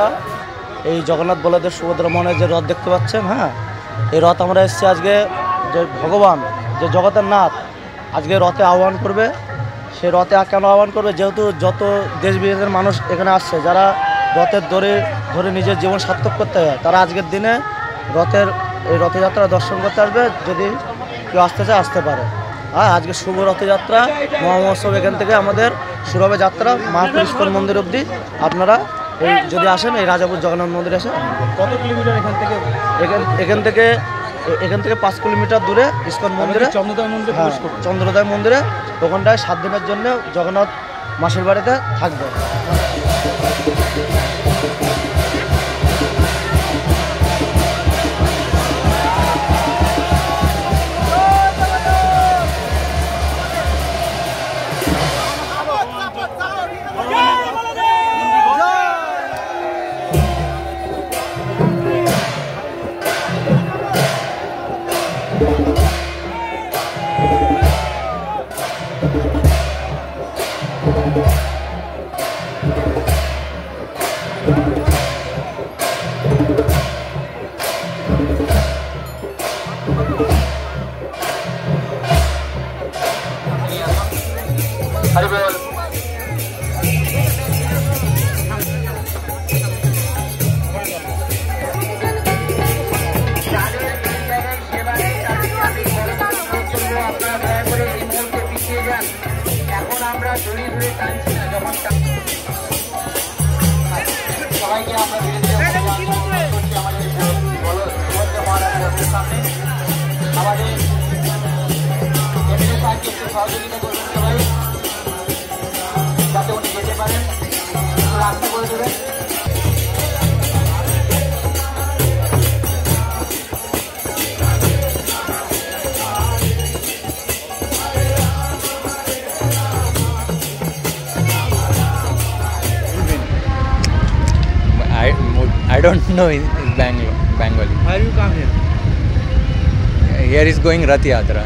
আমরা এই জগন্নাথ বলদেব সুভদ্রা মোহনের যে রথ দেখতে পাচ্ছেন, হ্যাঁ, এই রথ আমরা এসেছি আজকে যে ভগবান যে জগতের নাথ আজকে রথে আহ্বান করবে। সে রথে কেন আহ্বান করবে? যেহেতু যত দেশ বিদেশের মানুষ এখানে আসছে, যারা রথের ধরে নিজের জীবন সার্থক করতে হয়, তারা আজকের দিনে এই রথযাত্রা দর্শন করতে আসবে। যদি কেউ আসতে চায় আসতে পারে। হ্যাঁ, আজকে শুভ রথযাত্রা মহোৎসব এখান থেকে আমাদের শুরু হবে যাত্রা মায়াপুর ইস্কন মন্দির অবধি। আপনারা যদি আসেন এই রাজাপুর জগন্নাথ মন্দিরে আসেন। কত কিলোমিটার এখান থেকে 5 কিলোমিটার দূরে ইস্কন মন্দিরে, চন্দ্রোদয় মন্দিরে ওখানটায় 7 দিনের জন্য জগন্নাথ মাসির বাড়িতে থাকবে। I don't know in Bengali. Why you come here? Here is going Rath Yatra.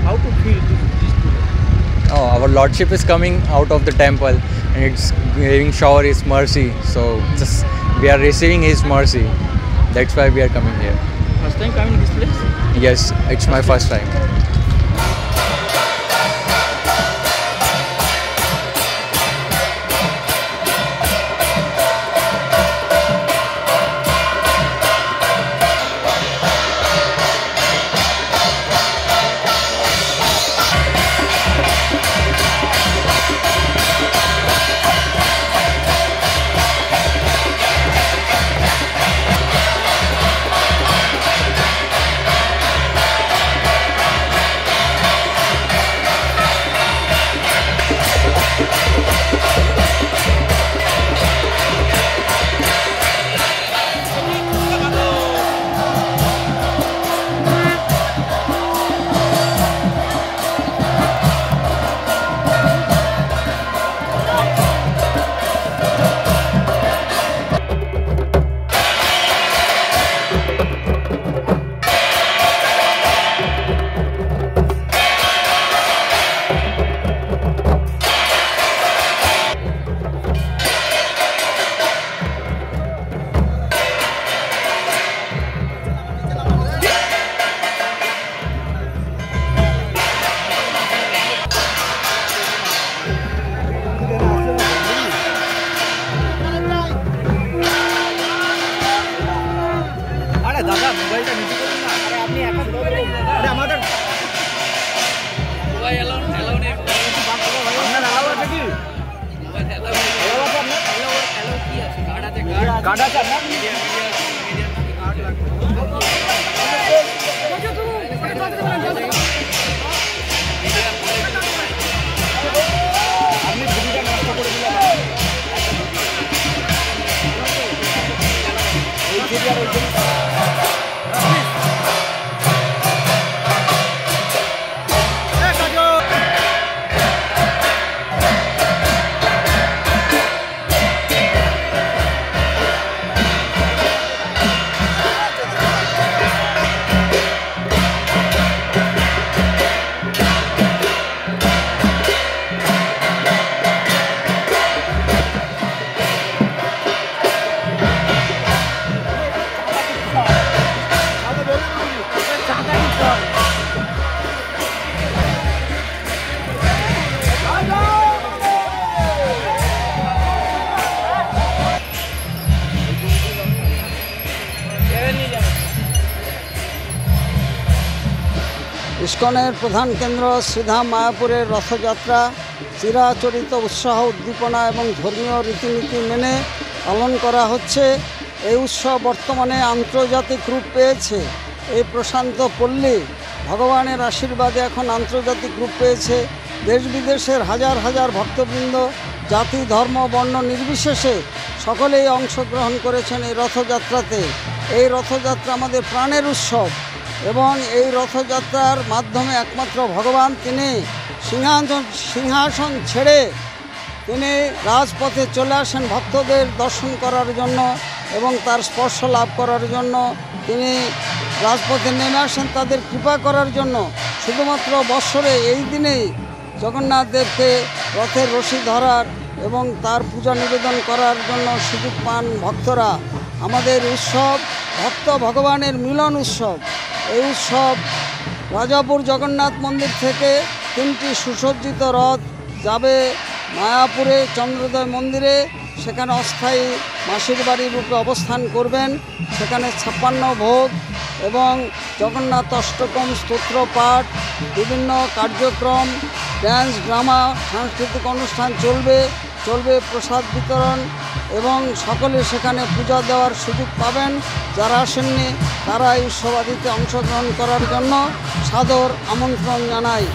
How to feel this today? Oh, our Lordship is coming out of the temple and it's giving shower His mercy. So just we are receiving His mercy. That's why we are coming here. First time coming this place? Yes, it's my first time. ইস্কনের প্রধান কেন্দ্র শ্রীধাম মায়াপুরের রথযাত্রা চিরাচরিত উৎসাহ উদ্দীপনা এবং ধর্মীয় রীতিনীতি মেনে পালন করা হচ্ছে। এই উৎসব বর্তমানে আন্তর্জাতিক রূপ পেয়েছে। এই প্রশান্ত পল্লী ভগবানের আশীর্বাদে এখন আন্তর্জাতিক রূপ পেয়েছে। দেশ বিদেশের হাজার হাজার ভক্তবৃন্দ জাতি ধর্ম বর্ণ নির্বিশেষে সকলেই অংশগ্রহণ করেছেন এই রথযাত্রাতে। এই রথযাত্রা আমাদের প্রাণের উৎসব এবং এই রথযাত্রার মাধ্যমে একমাত্র ভগবান তিনি সিংহাসন ছেড়ে তিনি রাজপথে চলে আসেন ভক্তদের দর্শন করার জন্য এবং তার স্পর্শ লাভ করার জন্য। তিনি রাজপথে নেমে আসেন তাদের কৃপা করার জন্য। শুধুমাত্র বৎসরে এই দিনেই জগন্নাথ দেবকে রথের রশি ধরার এবং তার পূজা নিবেদন করার জন্য সুযোগ পান ভক্তরা। আমাদের উৎসব ভক্ত ভগবানের মিলন উৎসব। এই উৎসব রাজাপুর জগন্নাথ মন্দির থেকে 3টি সুসজ্জিত রথ যাবে মায়াপুরে চন্দ্রোদয় মন্দিরে। সেখানে অস্থায়ী মাসির বাড়ির রূপে অবস্থান করবেন। সেখানে 56 ভোগ এবং জগন্নাথ অষ্টকম স্তোত্র পাঠ, বিভিন্ন কার্যক্রম, ড্যান্স ড্রামা, সাংস্কৃতিক অনুষ্ঠান চলবে প্রসাদ বিতরণ এবং সকলে সেখানে পূজা দেওয়ার সুযোগ পাবেন। যারা আসেননি তারা এই উৎসবাদিতে অংশগ্রহণ করার জন্য সাদর আমন্ত্রণ জানাই।